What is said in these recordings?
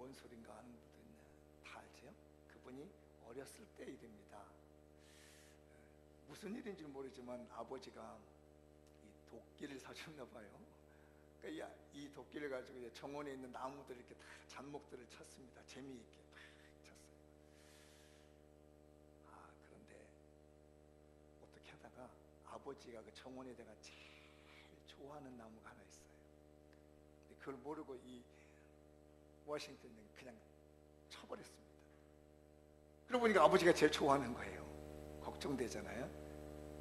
뭔 소린가 하는 분도 있네. 다 알죠? 그분이 어렸을 때 일입니다. 무슨 일인지 모르지만 아버지가 이 도끼를 사줬나 봐요. 그러니까 이 도끼를 가지고 이제 정원에 있는 나무들 이렇게 다 잔목들을 쳤습니다. 재미있게 막 쳤어요. 그런데 어떻게 하다가 아버지가 그 정원에다가 제일 좋아하는 나무가 하나 있어요. 근데 그걸 모르고 이 워싱턴이 그냥 쳐버렸습니다. 그러고 보니까 아버지가 제일 좋아하는 거예요. 걱정되잖아요.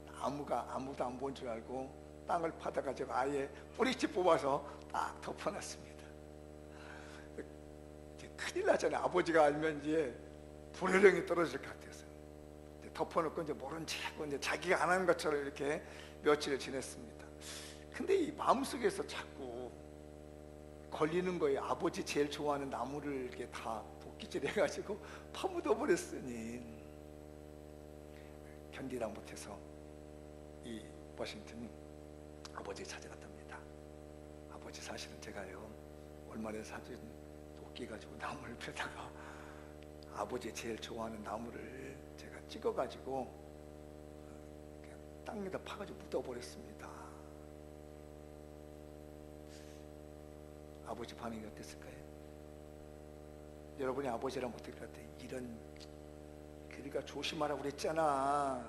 나무가 아무도 안 본 줄 알고 땅을 파다가지고 아예 뿌리째 뽑아서 딱 덮어놨습니다. 큰일 나잖아요. 아버지가 알면 이제 불효령이 떨어질 것 같아서 이제 덮어놓고 이제 모른 척하고 이제 자기가 안 하는 것처럼 이렇게 며칠을 지냈습니다. 근데 이 마음속에서 자꾸 걸리는 거예요. 아버지 제일 좋아하는 나무를 이렇게 다 도끼질 해가지고 파묻어 버렸으니 견디다 못해서 이 워싱턴이 아버지 찾아갔답니다. 아버지, 사실은 제가요 얼마 전에 사준 도끼 가지고 나무를 펴다가 아버지 제일 좋아하는 나무를 제가 찍어가지고 그냥 땅에다 파가지고 묻어버렸습니다. 아버지 반응이 어땠을까요? 여러분이 아버지랑 어떨 것 같아요? 이런, 그러니까 조심하라고 그랬잖아,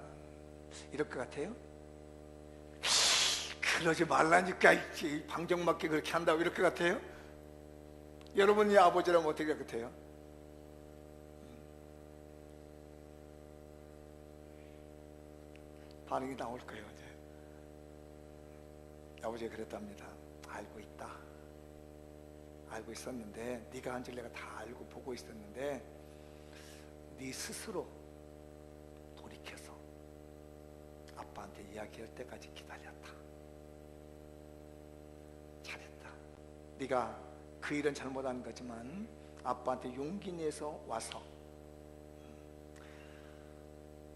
이럴 것 같아요? 그러지 말라니까 방정맞게 그렇게 한다고 이럴 것 같아요? 여러분이 아버지라면 어떻게 할 것 같아요? 반응이 나올 거예요. 이제 아버지가 그랬답니다. 알고 있다. 알고 있었는데, 네가 한 줄 내가 다 알고 보고 있었는데 네 스스로 돌이켜서 아빠한테 이야기할 때까지 기다렸다. 잘했다. 네가 그 일은 잘못한 거지만 아빠한테 용기 내서 와서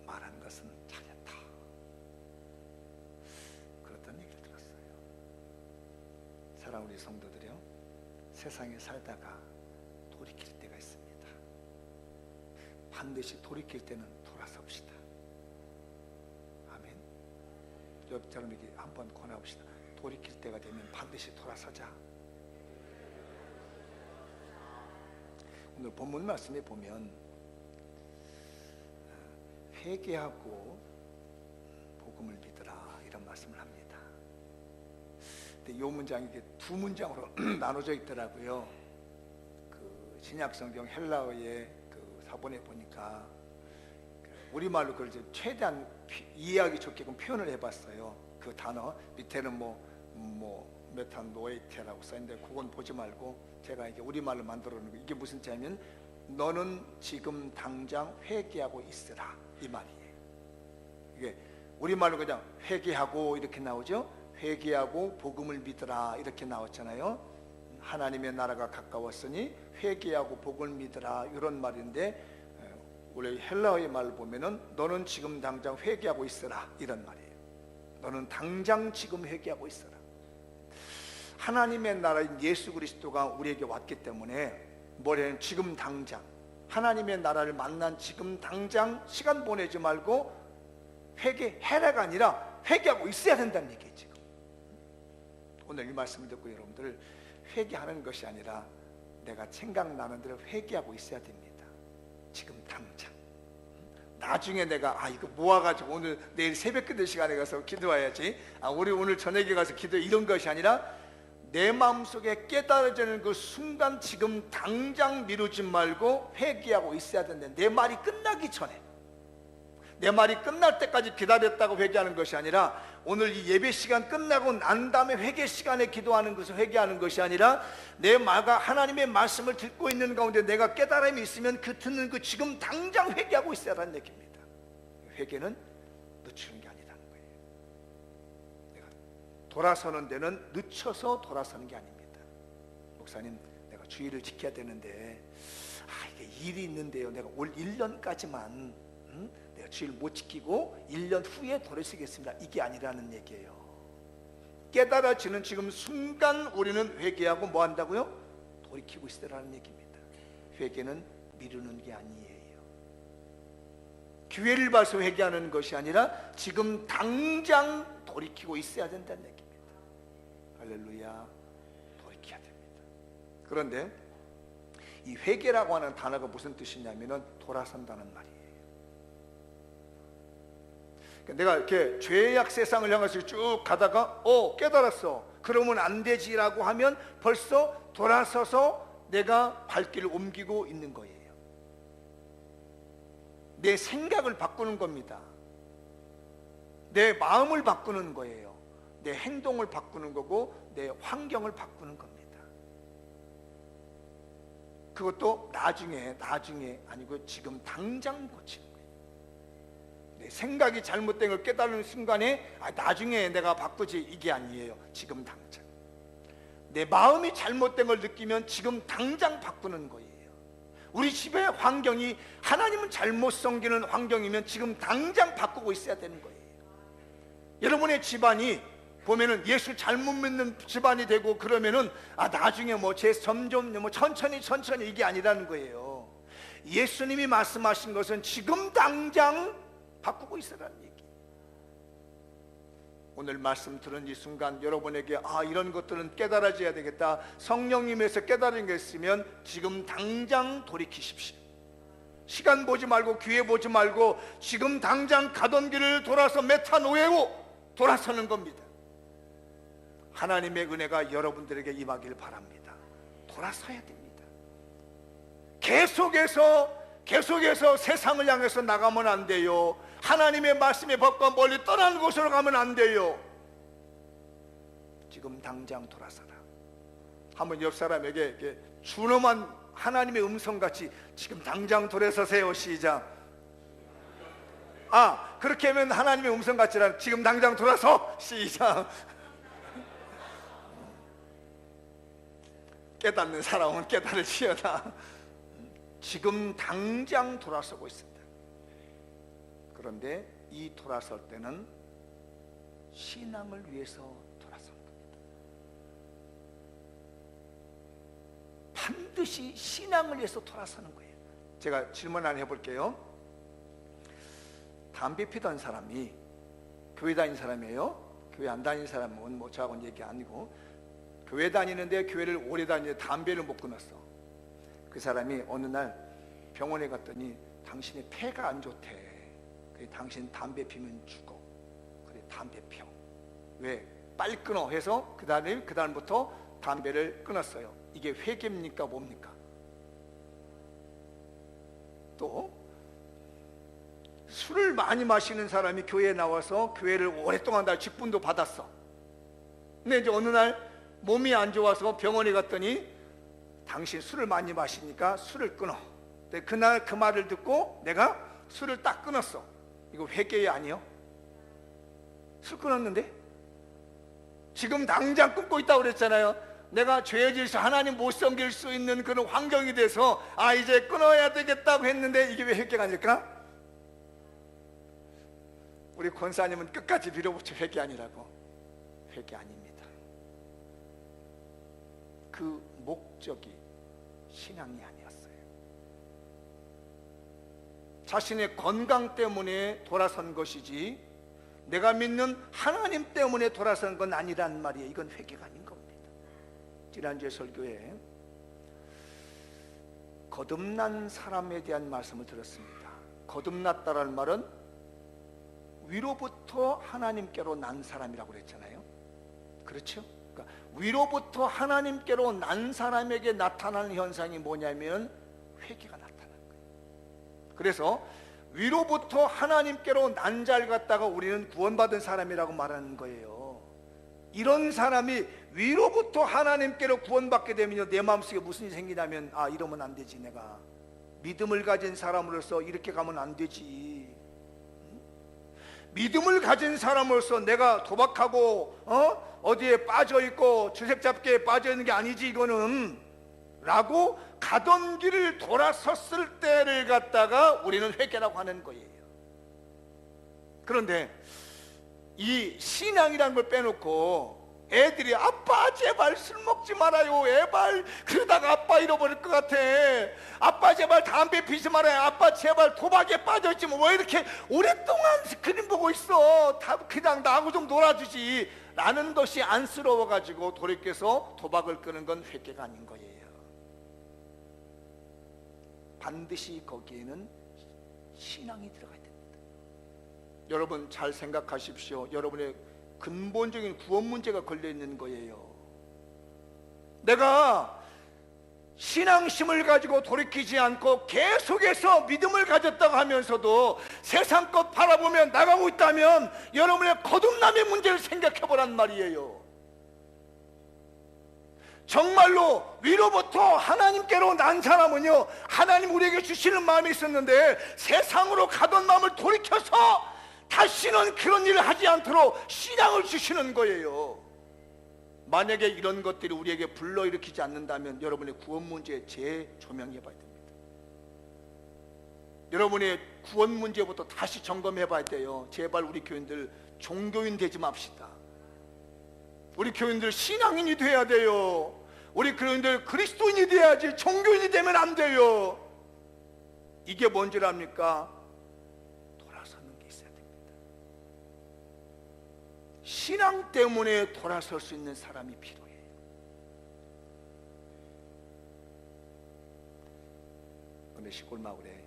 말한 것은 잘했다. 그랬던 얘기를 들었어요. 사랑하는 우리 성도들이요, 세상에 살다가 돌이킬 때가 있습니다. 반드시 돌이킬 때는 돌아섭시다. 아멘. 옆처럼 이렇게 한번 권해봅시다. 돌이킬 때가 되면 반드시 돌아서자. 오늘 본문 말씀에 보면 회개하고 복음을 믿으라, 이런 말씀을 합니다. 근데 이 문장이 두 문장으로 나눠져 있더라고요. 그 신약성경 헬라어의 그 사본에 보니까 우리말로 그걸 이제 최대한 이해하기 좋게끔 표현을 해봤어요. 그 단어 밑에는 메탄노에테라고 써있는데 그건 보지 말고 제가 이게 우리말로 만들어 놓은 거, 이게 무슨 뜻이냐면 너는 지금 당장 회개하고 있으라, 이 말이에요. 이게 우리말로 그냥 회개하고 이렇게 나오죠. 회개하고 복음을 믿으라 이렇게 나왔잖아요. 하나님의 나라가 가까웠으니 회개하고 복음을 믿으라, 이런 말인데 원래 헬라어의 말을 보면은 너는 지금 당장 회개하고 있으라, 이런 말이에요. 너는 당장 지금 회개하고 있어라. 하나님의 나라인 예수 그리스도가 우리에게 왔기 때문에 뭐래요? 지금 당장 하나님의 나라를 만난 지금 당장 시간 보내지 말고 회개해라가 아니라 회개하고 있어야 된다는 얘기예요. 지금 오늘 이 말씀을 듣고 여러분들 회개하는 것이 아니라 내가 생각나는 대로 회개하고 있어야 됩니다. 지금 당장. 나중에 내가 이거 모아가지고 오늘 내일 새벽기도 시간에 가서 기도해야지, 우리 오늘 저녁에 가서 기도해, 이런 것이 아니라 내 마음속에 깨달아지는 그 순간 지금 당장 미루지 말고 회개하고 있어야 되는데, 내 말이 끝나기 전에, 내 말이 끝날 때까지 기다렸다고 회개하는 것이 아니라 오늘 이 예배 시간 끝나고 난 다음에 회개 시간에 기도하는 것을 회개하는 것이 아니라 내 마가 하나님의 말씀을 듣고 있는 가운데 내가 깨달음이 있으면 그 듣는 그 지금 당장 회개하고 있어야라는 얘기입니다. 회개는 늦추는 게 아니라는 거예요. 내가 돌아서는 데는 늦춰서 돌아서는 게 아닙니다. 목사님, 내가 주의를 지켜야 되는데 이게 일이 있는데요, 내가 올 1년까지만 내가 주의를 못 지키고 1년 후에 돌이키겠습니다, 이게 아니라는 얘기예요. 깨달아지는 지금 순간 우리는 회개하고 뭐 한다고요? 돌이키고 있으라는 얘기입니다. 회개는 미루는 게 아니에요. 기회를 봐서 회개하는 것이 아니라 지금 당장 돌이키고 있어야 된다는 얘기입니다. 할렐루야. 돌이켜야 됩니다. 그런데 이 회개라고 하는 단어가 무슨 뜻이냐면은 돌아선다는 말이에요. 내가 이렇게 죄악 세상을 향해서 쭉 가다가 깨달았어, 그러면 안 되지라고 하면 벌써 돌아서서 내가 발길을 옮기고 있는 거예요. 내 생각을 바꾸는 겁니다. 내 마음을 바꾸는 거예요. 내 행동을 바꾸는 거고 내 환경을 바꾸는 겁니다. 그것도 나중에 아니고 지금 당장 고치는 거예요. 내 생각이 잘못된 걸 깨달은 순간에 나중에 내가 바꾸지, 이게 아니에요. 지금 당장. 내 마음이 잘못된 걸 느끼면 지금 당장 바꾸는 거예요. 우리 집의 환경이 하나님은 잘못 섬기는 환경이면 지금 당장 바꾸고 있어야 되는 거예요. 여러분의 집안이 보면은 예수 잘못 믿는 집안이 되고 그러면은 나중에 제 점점 천천히 이게 아니라는 거예요. 예수님이 말씀하신 것은 지금 당장 바꾸고 있으라는 얘기. 오늘 말씀 들은 이 순간 여러분에게 이런 것들은 깨달아져야 되겠다, 성령님에서 깨달은 게 있으면 지금 당장 돌이키십시오. 시간 보지 말고 기회 보지 말고 지금 당장 가던 길을 돌아서 메타노에고 돌아서는 겁니다. 하나님의 은혜가 여러분들에게 임하길 바랍니다. 돌아서야 됩니다. 계속해서 세상을 향해서 나가면 안 돼요. 하나님의 말씀의 법과 멀리 떠나는 곳으로 가면 안 돼요. 지금 당장 돌아서라. 한번 옆 사람에게 준엄한 하나님의 음성같이 지금 당장 돌아서세요. 시작. 그렇게 하면 하나님의 음성같이라 지금 당장 돌아서. 시작. 깨닫는 사람은 깨달으시어다. 지금 당장 돌아서고 있습니다. 그런데 이 돌아설 때는 신앙을 위해서 돌아서는 겁니다. 반드시 신앙을 위해서 돌아서는 거예요. 제가 질문 하나 해볼게요. 담배 피던 사람이 교회 다니는 사람이에요. 교회 안 다니는 사람은 저하고는 얘기 아니고, 교회 다니는데 교회를 오래 다니는데 담배를 못 끊었어. 그 사람이 어느 날 병원에 갔더니 당신의 폐가 안 좋대. 그래, 당신 담배 피면 죽어. 그래, 담배 펴. 왜? 빨리 끊어 해서 그 다음부터 담배를 끊었어요. 이게 회개입니까 뭡니까? 또 술을 많이 마시는 사람이 교회에 나와서 교회를 오랫동안 다 직분도 받았어. 근데 이제 어느 날 몸이 안 좋아서 병원에 갔더니 당신 술을 많이 마시니까 술을 끊어. 근데 그날 그 말을 듣고 내가 술을 딱 끊었어. 이거 회개이 아니요? 술 끊었는데 지금 당장 끊고 있다고 그랬잖아요. 내가 죄에 질서 하나님 못 섬길 수 있는 그런 환경이 돼서 이제 끊어야 되겠다고 했는데 이게 왜 회개가 아닐까? 우리 권사님은 끝까지 밀어붙여 회개 아니라고. 회개 아닙니다. 그 목적이 신앙이 아니었어요. 자신의 건강 때문에 돌아선 것이지 내가 믿는 하나님 때문에 돌아선 건 아니란 말이에요. 이건 회개가 아닌 겁니다. 지난주에 설교에 거듭난 사람에 대한 말씀을 들었습니다. 거듭났다라는 말은 위로부터 하나님께로 난 사람이라고 그랬잖아요. 그렇죠? 그러니까 위로부터 하나님께로 난 사람에게 나타나는 현상이 뭐냐면 회개가 나타나는 거예요. 그래서 위로부터 하나님께로 난 자를 갖다가 우리는 구원받은 사람이라고 말하는 거예요. 이런 사람이 위로부터 하나님께로 구원받게 되면요, 내 마음속에 무슨 일이 생기냐면 이러면 안 되지. 내가 믿음을 가진 사람으로서 이렇게 가면 안 되지. 믿음을 가진 사람으로서 내가 도박하고 어디에 빠져있고 주색잡기에 빠져있는 게 아니지 이거는 라고 가던 길을 돌아섰을 때를 갖다가 우리는 회개라고 하는 거예요. 그런데 이 신앙이라는 걸 빼놓고 애들이 아빠 제발 술 먹지 말아요, 제발 그러다가 아빠 잃어버릴 것 같아, 아빠 제발 담배 피지 말아요, 아빠 제발 도박에 빠져있지 뭐, 왜 이렇게 오랫동안 스크린 보고 있어, 다 그냥 나하고 좀 놀아주지 라는 것이 안쓰러워가지고 돌이켜서 도박을 끄는 건 회개가 아닌 거예요. 반드시 거기에는 신앙이 들어가야 됩니다. 여러분 잘 생각하십시오. 여러분의 근본적인 구원 문제가 걸려있는 거예요. 내가 신앙심을 가지고 돌이키지 않고 계속해서 믿음을 가졌다고 하면서도 세상 것 바라보며 나가고 있다면 여러분의 거듭남의 문제를 생각해 보란 말이에요. 정말로 위로부터 하나님께로 난 사람은요, 하나님 우리에게 주시는 마음이 있었는데 세상으로 가던 마음을 돌이켜서 다시는 그런 일을 하지 않도록 신앙을 주시는 거예요. 만약에 이런 것들이 우리에게 불러일으키지 않는다면 여러분의 구원 문제에 재조명해 봐야 됩니다. 여러분의 구원 문제부터 다시 점검해 봐야 돼요. 제발 우리 교인들 종교인 되지 맙시다. 우리 교인들 신앙인이 돼야 돼요. 우리 교인들 그리스도인이 돼야지 종교인이 되면 안 돼요. 이게 뭔 줄 압니까? 돌아서는 게 있어야 됩니다. 신앙 때문에 돌아설 수 있는 사람이 필요해요. 어느 시골 마을에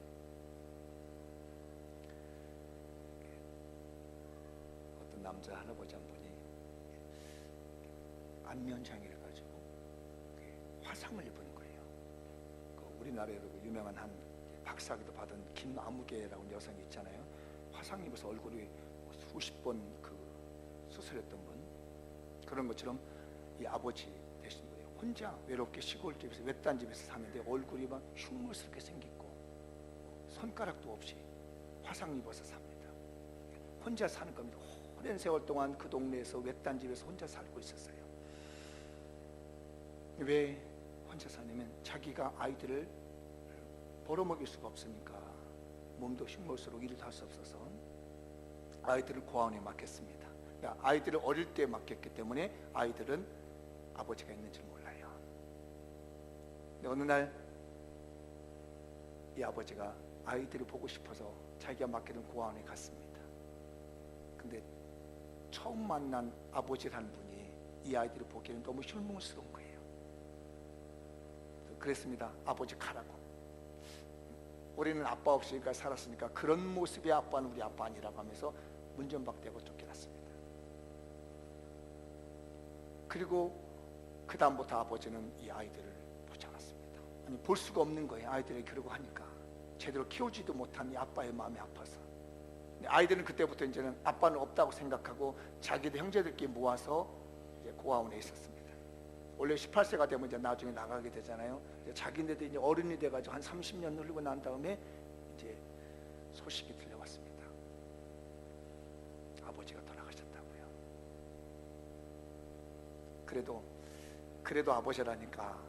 어떤 남자 할아버지 한 분이 안면장애를 가지고 화상을 입은 거예요. 우리나라에도 유명한 한 박사기도 받은 김아무개라고 여성이 있잖아요. 화상 입어서 얼굴이 수십 번 수술했던 분, 그런 것처럼 이 아버지 되신 분이 혼자 외롭게 시골집에서 외딴 집에서 사는데 얼굴이 막 흉물스럽게 생기고 손가락도 없이 화상 입어서 삽니다. 혼자 사는 겁니다. 오랜 세월 동안 그 동네에서 외딴 집에서 혼자 살고 있었어요. 왜 혼자 사냐면 자기가 아이들을 벌어먹일 수가 없으니까 몸도 흉물스러워 일도 할 수 없어서 아이들을 고아원에 맡겼습니다. 그러니까 아이들을 어릴 때 맡겼기 때문에 아이들은 아버지가 있는 줄 몰라요. 근데 어느 날 이 아버지가 아이들을 보고 싶어서 자기가 맡기던 고아원에 갔습니다. 근데 처음 만난 아버지라는 분이 이 아이들을 보기에는 너무 흉물스러운 거예요. 그랬습니다. 아버지 가라고. 우리는 아빠 없이 살았으니까 그런 모습의 아빠는 우리 아빠 아니라고 하면서 문전박대하고 쫓겨났습니다. 그리고 그 다음부터 아버지는 이 아이들을 보지 않았습니다. 아니, 볼 수가 없는 거예요. 아이들을 그러고 하니까 제대로 키우지도 못한 이 아빠의 마음이 아파서. 아이들은 그때부터 이제는 아빠는 없다고 생각하고 자기들 형제들끼리 모아서 이제 고아원에 있었습니다. 원래 18세가 되면 이제 나중에 나가게 되잖아요. 자기네들이 이제 어른이 돼가지고 한 30년 흘리고 난 다음에 이제 소식이 들려왔습니다. 아버지가 돌아가셨다고요. 그래도 아버지라니까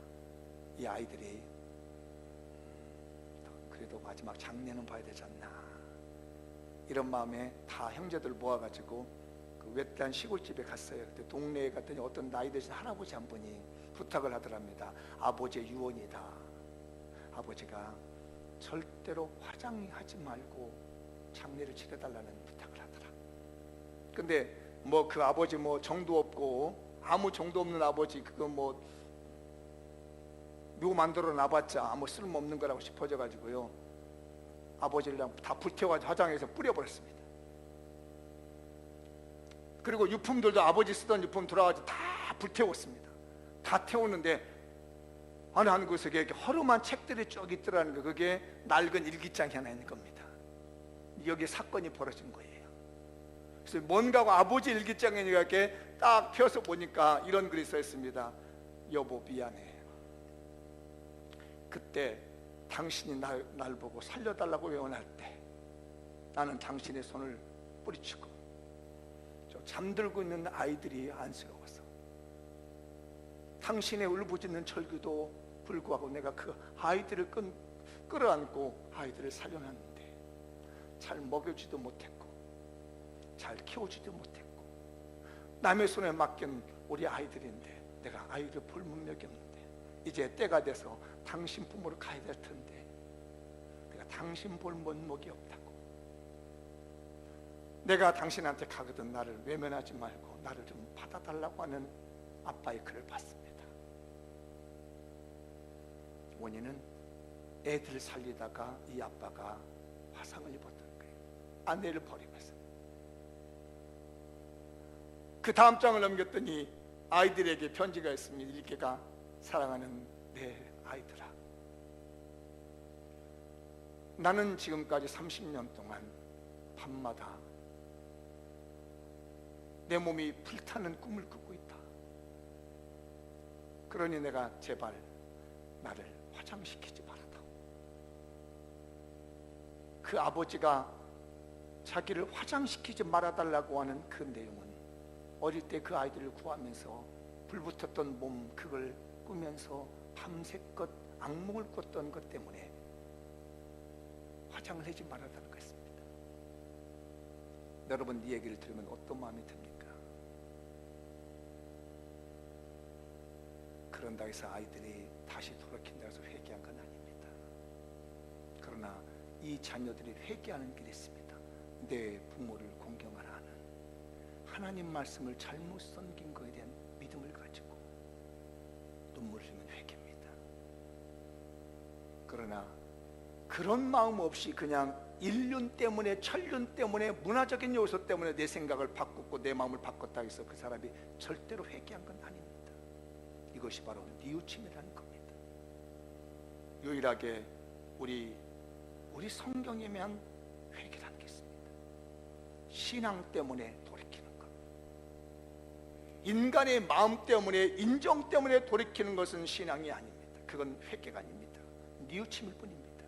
이 아이들이 그래도 마지막 장례는 봐야 되지 않나, 이런 마음에 다 형제들 모아가지고 그 외딴 시골집에 갔어요. 그때 동네에 갔더니 어떤 나이 드신 할아버지 한 분이 부탁을 하더랍니다. 아버지의 유언이다. 아버지가 절대로 화장하지 말고 장례를 치러달라는 부탁을 하더라. 근데 뭐 그 아버지 뭐 정도 없고 아무 정도 없는 아버지 그거 뭐 묘 만들어 놔봤자 아무 쓸모없는 거라고 싶어져 가지고요, 아버지를 그냥 다 불태워가지고 화장해서 뿌려버렸습니다. 그리고 유품들도 아버지 쓰던 유품 돌아가지고 다 불태웠습니다. 다 태우는데 아니 한 곳에 이렇게 허름한 책들이 쭉 있더라는 거, 그게 낡은 일기장이 하나 있는 겁니다. 여기 사건이 벌어진 거예요. 그래서 뭔가 아버지 일기장에 이렇게 딱 펴서 보니까 이런 글이 써 있습니다. 여보 미안해. 그때 당신이 날 보고 살려달라고 외원할 때 나는 당신의 손을 뿌리치고 잠들고 있는 아이들이 안쓰러워서 당신의 울부짖는 절규도 불구하고 내가 그 아이들을 끌어안고 아이들을 살려놨는데 잘 먹여주지도 못했고 잘 키워주지도 못했고 남의 손에 맡긴 우리 아이들인데 내가 아이를 볼 능력이 없는데 이제 때가 돼서 당신 부모를 가야 될 텐데 내가 당신 볼 면목이 없다고. 내가 당신한테 가거든 나를 외면하지 말고 나를 좀 받아달라고 하는 아빠의 글을 봤습니다. 원인은 애들을 살리다가 이 아빠가 화상을 입었던 거예요. 아내를 버리면서. 그 다음 장을 넘겼더니 아이들에게 편지가 있습니다. 읽기가 사랑하는 내 아이들아, 나는 지금까지 30년 동안 밤마다 내 몸이 불타는 꿈을 꾸고 있다. 그러니 내가 제발 나를 화장시키지 말아다오. 그 아버지가 자기를 화장시키지 말아달라고 하는 그 내용은 어릴 때 그 아이들을 구하면서 불붙었던 몸 그걸 꾸면서 밤새껏 악몽을 꿨던 것 때문에 화장을 하지 말아달라고 했습니다. 여러분 이 얘기를 들으면 어떤 마음이 듭니까? 그런다 해서 아이들이 다시 돌이킨다 해서 회개한 건 아닙니다. 그러나 이 자녀들이 회개하는 길이 있습니다. 내 부모를 공경하라 하는 하나님 말씀을 잘못 섬긴 것에 대한 믿음을 가지고 눈물을 흘리면 회개입니다. 그러나 그런 마음 없이 그냥 인륜 때문에 천륜 때문에 문화적인 요소 때문에 내 생각을 바꾸고 내 마음을 바꿨다 해서 그 사람이 절대로 회개한 건 아닙니다. 이것이 바로 뉘우침이라는 겁니다. 유일하게 우리 성경에만 회개라는 게 있습니다. 신앙 때문에 돌이키는 것, 인간의 마음 때문에 인정 때문에 돌이키는 것은 신앙이 아닙니다. 그건 회개가 아닙니다. 뉘우침일 뿐입니다.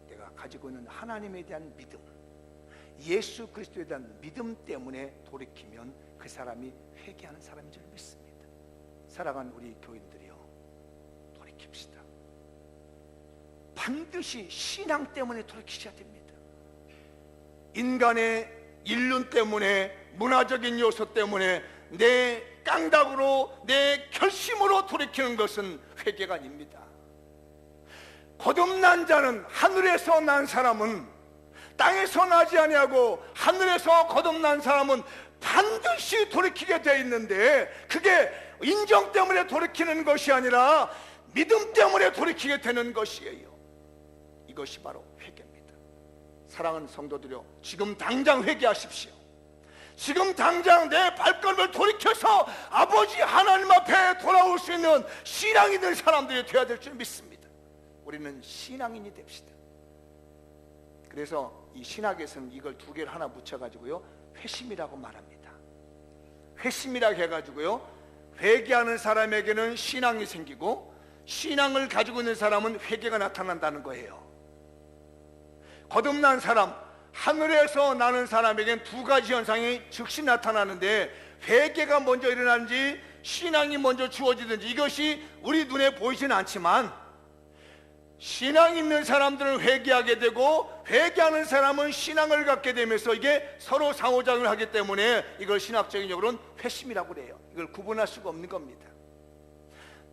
내가 가지고 있는 하나님에 대한 믿음, 예수 그리스도에 대한 믿음 때문에 돌이키면 그 사람이 회개하는 사람인 줄 믿습니다. 사랑하는 우리 교인들이여, 돌이킵시다. 반드시 신앙 때문에 돌이키셔야 됩니다. 인간의 인륜 때문에, 문화적인 요소 때문에 내 깡닥으로, 내 결심으로 돌이키는 것은 회개가 아닙니다. 거듭난 자는, 하늘에서 난 사람은 땅에서 나지 아니하고 하늘에서 거듭난 사람은 반드시 돌이키게 되어 있는데, 그게 인정 때문에 돌이키는 것이 아니라 믿음 때문에 돌이키게 되는 것이에요. 이것이 바로 회개입니다. 사랑하는 성도들이여, 지금 당장 회개하십시오. 지금 당장 내 발걸음을 돌이켜서 아버지 하나님 앞에 돌아올 수 있는 신앙이 된 사람들이 되어야 될 줄 믿습니다. 우리는 신앙인이 됩시다. 그래서 이 신학에서는 이걸 두 개를 하나 붙여가지고요, 회심이라고 말합니다. 회심이라고 해가지고요, 회개하는 사람에게는 신앙이 생기고 신앙을 가지고 있는 사람은 회개가 나타난다는 거예요. 거듭난 사람, 하늘에서 나는 사람에게는 두 가지 현상이 즉시 나타나는데, 회개가 먼저 일어나는지 신앙이 먼저 주어지든지 이것이 우리 눈에 보이지는 않지만, 신앙 있는 사람들은 회개하게 되고 회개하는 사람은 신앙을 갖게 되면서 이게 서로 상호작용을 하기 때문에 이걸 신학적인 용어로는 회심이라고 그래요. 이걸 구분할 수가 없는 겁니다.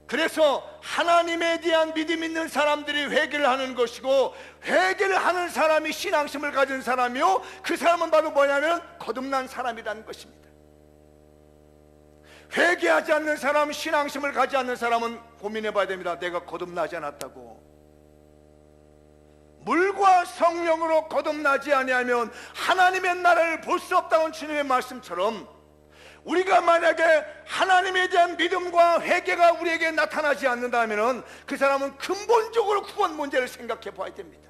그래서 하나님에 대한 믿음 있는 사람들이 회개를 하는 것이고, 회개를 하는 사람이 신앙심을 가진 사람이요, 그 사람은 바로 뭐냐면 거듭난 사람이라는 것입니다. 회개하지 않는 사람, 신앙심을 가지 않는 사람은 고민해 봐야 됩니다. 내가 거듭나지 않았다고. 물과 성령으로 거듭나지 아니하면 하나님의 나라를 볼 수 없다는 주님의 말씀처럼, 우리가 만약에 하나님에 대한 믿음과 회개가 우리에게 나타나지 않는다면 그 사람은 근본적으로 구원 문제를 생각해 봐야 됩니다.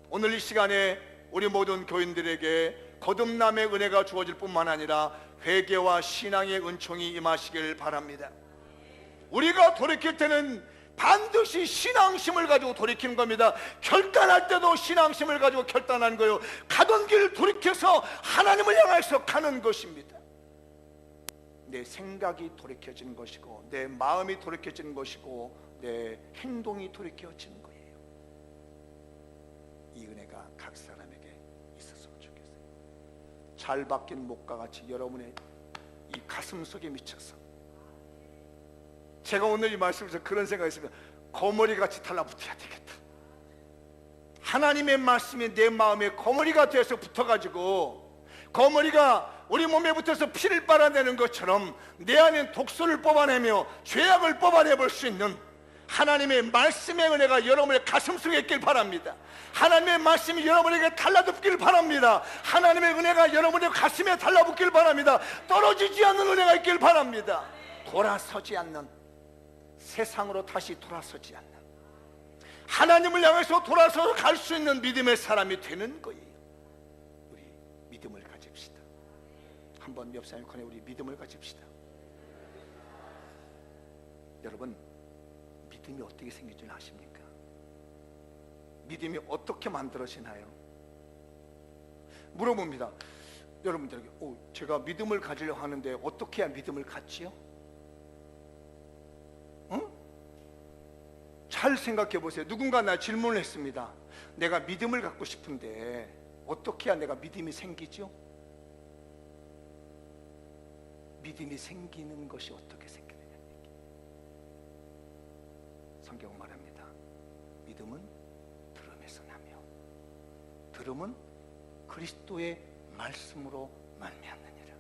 오늘 이 시간에 우리 모든 교인들에게 거듭남의 은혜가 주어질 뿐만 아니라 회개와 신앙의 은총이 임하시길 바랍니다. 우리가 돌이킬 때는 반드시 신앙심을 가지고 돌이키는 겁니다. 결단할 때도 신앙심을 가지고 결단하는 거예요. 가던 길을 돌이켜서 하나님을 향해서 가는 것입니다. 내 생각이 돌이켜지는 것이고, 내 마음이 돌이켜지는 것이고, 내 행동이 돌이켜지는 거예요. 이 은혜가 각 사람에게 있었으면 좋겠어요. 잘 박힌 목과 같이 여러분의 이 가슴 속에 미쳐서, 제가 오늘 이 말씀에서 그런 생각이 있으면 거머리같이 달라붙어야 되겠다. 하나님의 말씀이 내 마음에 거머리가 되어서 붙어가지고, 거머리가 우리 몸에 붙어서 피를 빨아내는 것처럼 내 안에 독소를 뽑아내며 죄악을 뽑아내볼 수 있는 하나님의 말씀의 은혜가 여러분의 가슴 속에 있길 바랍니다. 하나님의 말씀이 여러분에게 달라붙길 바랍니다. 하나님의 은혜가 여러분의 가슴에 달라붙길 바랍니다. 떨어지지 않는 은혜가 있길 바랍니다. 돌아서지 않는, 세상으로 다시 돌아서지 않는, 하나님을 향해서 돌아서 갈 수 있는 믿음의 사람이 되는 거예요. 우리 믿음을 가집시다. 한번 옆 사람을 권해, 우리 믿음을 가집시다. 여러분, 믿음이 어떻게 생길 줄 아십니까? 믿음이 어떻게 만들어지나요? 물어봅니다. 여러분들에게, 제가 믿음을 가지려고 하는데 어떻게 해야 믿음을 갖지요? 잘 생각해 보세요. 누군가 나 질문을 했습니다. 내가 믿음을 갖고 싶은데 어떻게 해야 내가 믿음이 생기죠? 믿음이 생기는 것이 어떻게 생기느냐. 성경은 말합니다. 믿음은 들음에서 나며, 들음은 그리스도의 말씀으로 말미암느니라.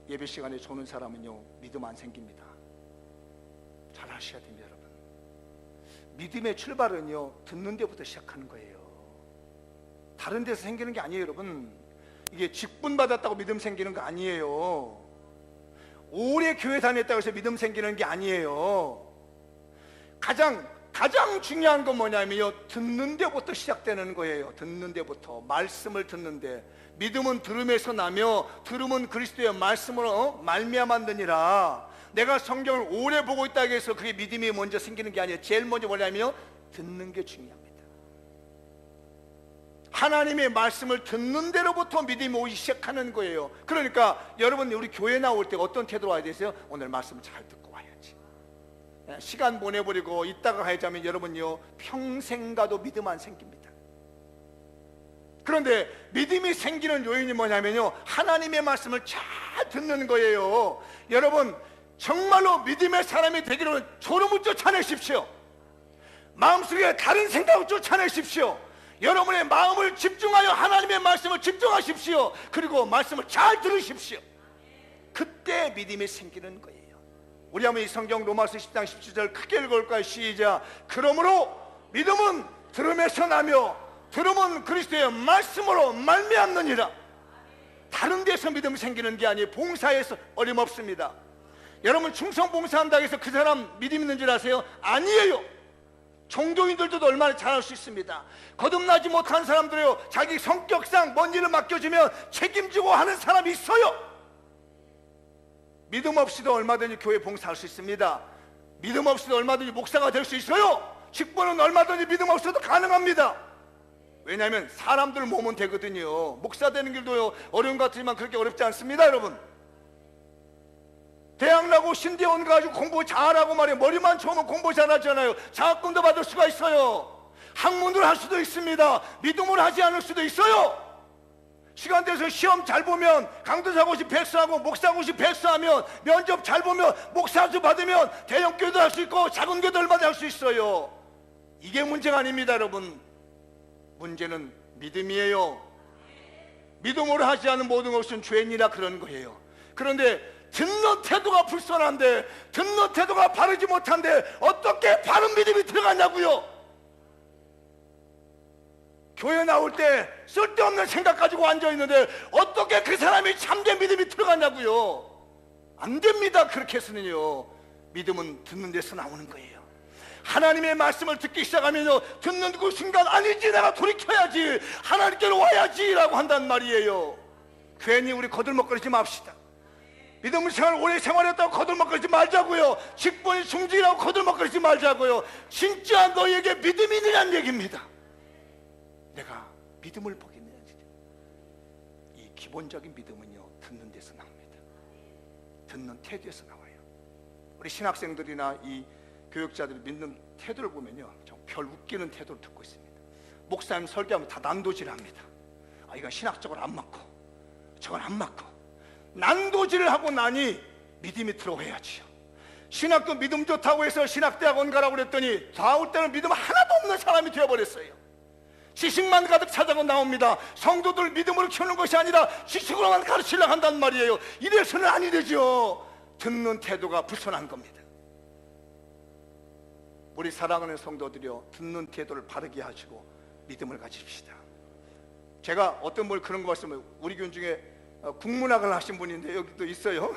예배 시간에 조는 사람은요, 믿음 안 생깁니다. 잘 아셔야 됩니다, 여러분. 믿음의 출발은요, 듣는 데부터 시작하는 거예요. 다른 데서 생기는 게 아니에요, 여러분. 이게 직분 받았다고 믿음 생기는 거 아니에요. 오래 교회 다녔다고 해서 믿음 생기는 게 아니에요. 가장 중요한 건 뭐냐면요, 듣는 데부터 시작되는 거예요. 듣는 데부터, 말씀을 듣는데, 믿음은 들음에서 나며 들음은 그리스도의 말씀으로 말미암았느니라. 내가 성경을 오래 보고 있다고 해서 그게 믿음이 먼저 생기는 게 아니에요. 제일 먼저 뭐냐면요, 듣는 게 중요합니다. 하나님의 말씀을 듣는 데로부터 믿음이 오기 시작하는 거예요. 그러니까 여러분, 우리 교회 나올 때 어떤 태도로 와야 되세요? 오늘 말씀 잘 듣고 와야지. 시간 보내버리고 있다가 하자면 여러분요, 평생 가도 믿음 안 생깁니다. 그런데 믿음이 생기는 요인이 뭐냐면요, 하나님의 말씀을 잘 듣는 거예요. 여러분, 정말로 믿음의 사람이 되기로는 졸음을 쫓아내십시오. 마음속에 다른 생각을 쫓아내십시오. 여러분의 마음을 집중하여 하나님의 말씀을 집중하십시오. 그리고 말씀을 잘 들으십시오. 그때 믿음이 생기는 거예요. 우리 한번 이 성경 로마서 10장 17절 크게 읽어볼까요? 시작. 그러므로 믿음은 들음에서 나며 들음은 그리스도의 말씀으로 말미암느니라. 다른 데서 믿음이 생기는 게 아니에요. 봉사에서 어림없습니다. 여러분, 충성봉사한다고 해서 그 사람 믿음 있는 줄 아세요? 아니에요. 종교인들도 얼마나 잘할 수 있습니다. 거듭나지 못한 사람들이요, 자기 성격상 뭔 일을 맡겨주면 책임지고 하는 사람이 있어요. 믿음 없이도 얼마든지 교회 봉사할 수 있습니다. 믿음 없이도 얼마든지 목사가 될 수 있어요. 직분은 얼마든지 믿음 없어도 가능합니다. 왜냐하면 사람들 몸은 되거든요. 목사 되는 길도요, 어려운 것 같지만 그렇게 어렵지 않습니다, 여러분. 대학 나고 신대원 가지고 공부 잘하고 말이에요. 머리만 좋으면 공부 잘하잖아요. 장학금도 받을 수가 있어요. 학문을 할 수도 있습니다. 믿음을 하지 않을 수도 있어요. 시간 돼서 시험 잘 보면 강도사고시 백수하고 목사고시 백수하면, 면접 잘 보면 목사수 받으면 대형 교회도 할 수 있고 작은 교회도 얼마나 할 수 있어요. 이게 문제가 아닙니다, 여러분. 문제는 믿음이에요. 믿음으로 하지 않은 모든 것은 죄인이라 그런 거예요. 그런데 듣는 태도가 불선한데, 듣는 태도가 바르지 못한데 어떻게 바른 믿음이 들어가냐고요. 교회 나올 때 쓸데없는 생각 가지고 앉아있는데 어떻게 그 사람이 참된 믿음이 들어가냐고요. 안 됩니다. 그렇게 해서는요, 믿음은 듣는 데서 나오는 거예요. 하나님의 말씀을 듣기 시작하면요, 듣는 그 순간 아니지, 내가 돌이켜야지, 하나님께로 와야지 라고 한단 말이에요. 괜히 우리 거들먹거리지 맙시다. 믿음을 오래 생활했다고 거들먹거리지 말자고요. 직분이 중직이라고 거들먹거리지 말자고요. 진짜 너에게 믿음이 있느냐는 얘기입니다. 내가 믿음을 보겠느냐. 이 기본적인 믿음은요, 듣는 데서 나옵니다. 듣는 태도에서 나와요. 우리 신학생들이나 이 교육자들이 믿는 태도를 보면요, 별 웃기는 태도를 듣고 있습니다. 목사님 설교하면 다 난도질합니다. 이건 신학적으로 안 맞고 저건 안 맞고. 난도질을 하고 나니 믿음이 들어와야지요. 신학도 믿음 좋다고 해서 신학대학원 가라고 그랬더니 나올 때는 믿음 하나도 없는 사람이 되어버렸어요. 지식만 가득 찾아고 나옵니다. 성도들 믿음으로 키우는 것이 아니라 지식으로만 가르치려고 한단 말이에요. 이래서는 아니 되죠. 듣는 태도가 불손한 겁니다. 우리 사랑하는 성도들이여, 듣는 태도를 바르게 하시고 믿음을 가집시다. 제가 어떤 분 그런 거 말씀을, 우리 교인 중에 국문학을 하신 분인데 여기도 있어요.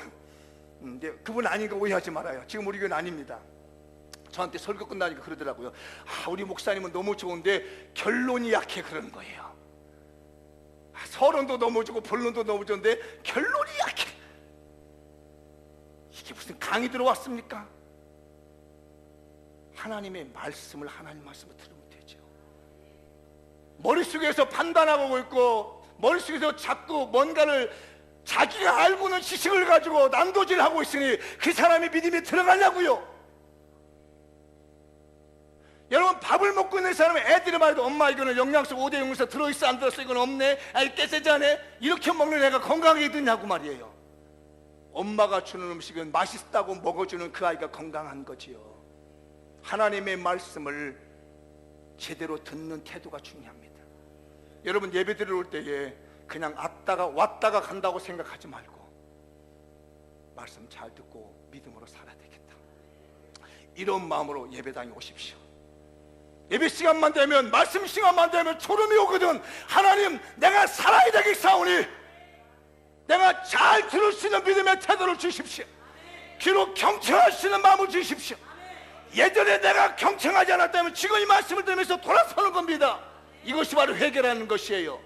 그분 아닌 거 오해하지 말아요. 지금 우리 교인 아닙니다. 저한테 설교 끝나니까 그러더라고요. 우리 목사님은 너무 좋은데 결론이 약해 그러는 거예요. 서론도 너무 좋고 본론도 너무 좋은데 결론이 약해. 이게 무슨 강의 들어왔습니까? 하나님 말씀을 들으면 되죠. 머릿속에서 판단하고 있고 머릿속에서 자꾸 뭔가를 자기가 알고는 지식을 가지고 난도질하고 있으니 그 사람이 믿음이 들어가냐고요. 여러분, 밥을 먹고 있는 사람은 애들이 말해도 엄마 이거는 영양소 5대 영양소 들어있어 안 들었어, 이건 없네, 깨세지 않네, 이렇게 먹는 애가 건강하게 되냐고 말이에요. 엄마가 주는 음식은 맛있다고 먹어주는 그 아이가 건강한 거지요. 하나님의 말씀을 제대로 듣는 태도가 중요합니다. 여러분, 예배 드리러 올 때에 그냥 왔다가 간다고 생각하지 말고 말씀 잘 듣고 믿음으로 살아야 되겠다, 이런 마음으로 예배당에 오십시오. 예배 시간만 되면, 말씀 시간만 되면 졸음이 오거든. 하나님, 내가 살아야 되겠사오니 내가 잘 들을 수 있는 믿음의 태도를 주십시오. 귀로 경청할 수 있는 마음을 주십시오. 예전에 내가 경청하지 않았다면 지금 이 말씀을 들으면서 돌아서는 겁니다. 이것이 바로 회개라는 것이에요.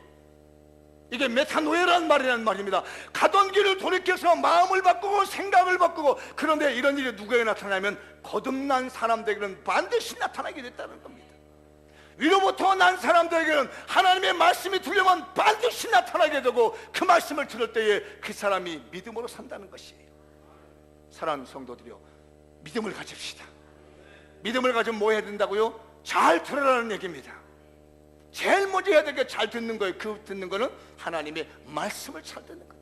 이게 메타노에라는 말이라는 말입니다. 가던 길을 돌이켜서 마음을 바꾸고 생각을 바꾸고. 그런데 이런 일이 누구에게 나타나면 거듭난 사람들에게는 반드시 나타나게 됐다는 겁니다. 위로부터 난 사람들에게는 하나님의 말씀이 들려면 반드시 나타나게 되고, 그 말씀을 들을 때에 그 사람이 믿음으로 산다는 것이에요. 사랑하는 성도들이여, 믿음을 가집시다. 믿음을 가지면 뭐 해야 된다고요? 잘 들으라는 얘기입니다. 제일 먼저 해야 될 게 잘 듣는 거예요. 그 듣는 거는 하나님의 말씀을 잘 듣는 거다.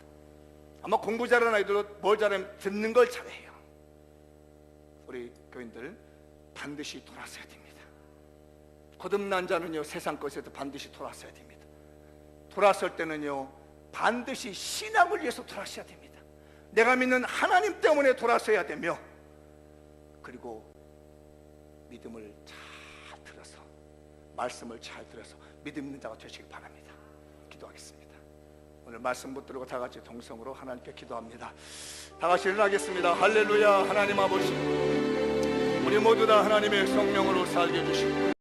아마 공부 잘하는 아이들은 뭘 잘하면 듣는 걸 잘해요. 우리 교인들 반드시 돌아서야 됩니다. 거듭난 자는요, 세상 것에도 반드시 돌아서야 됩니다. 돌아설 때는요, 반드시 신앙을 위해서 돌아서야 됩니다. 내가 믿는 하나님 때문에 돌아서야 되며, 그리고 믿음을 잘 들어서, 말씀을 잘 들어서 믿음 있는 자가 되시길 바랍니다. 기도하겠습니다. 오늘 말씀 붙들고 다 같이 동성으로 하나님께 기도합니다. 다 같이 일어나겠습니다. 할렐루야. 하나님 아버지, 우리 모두 다 하나님의 성령으로 살게 해주시고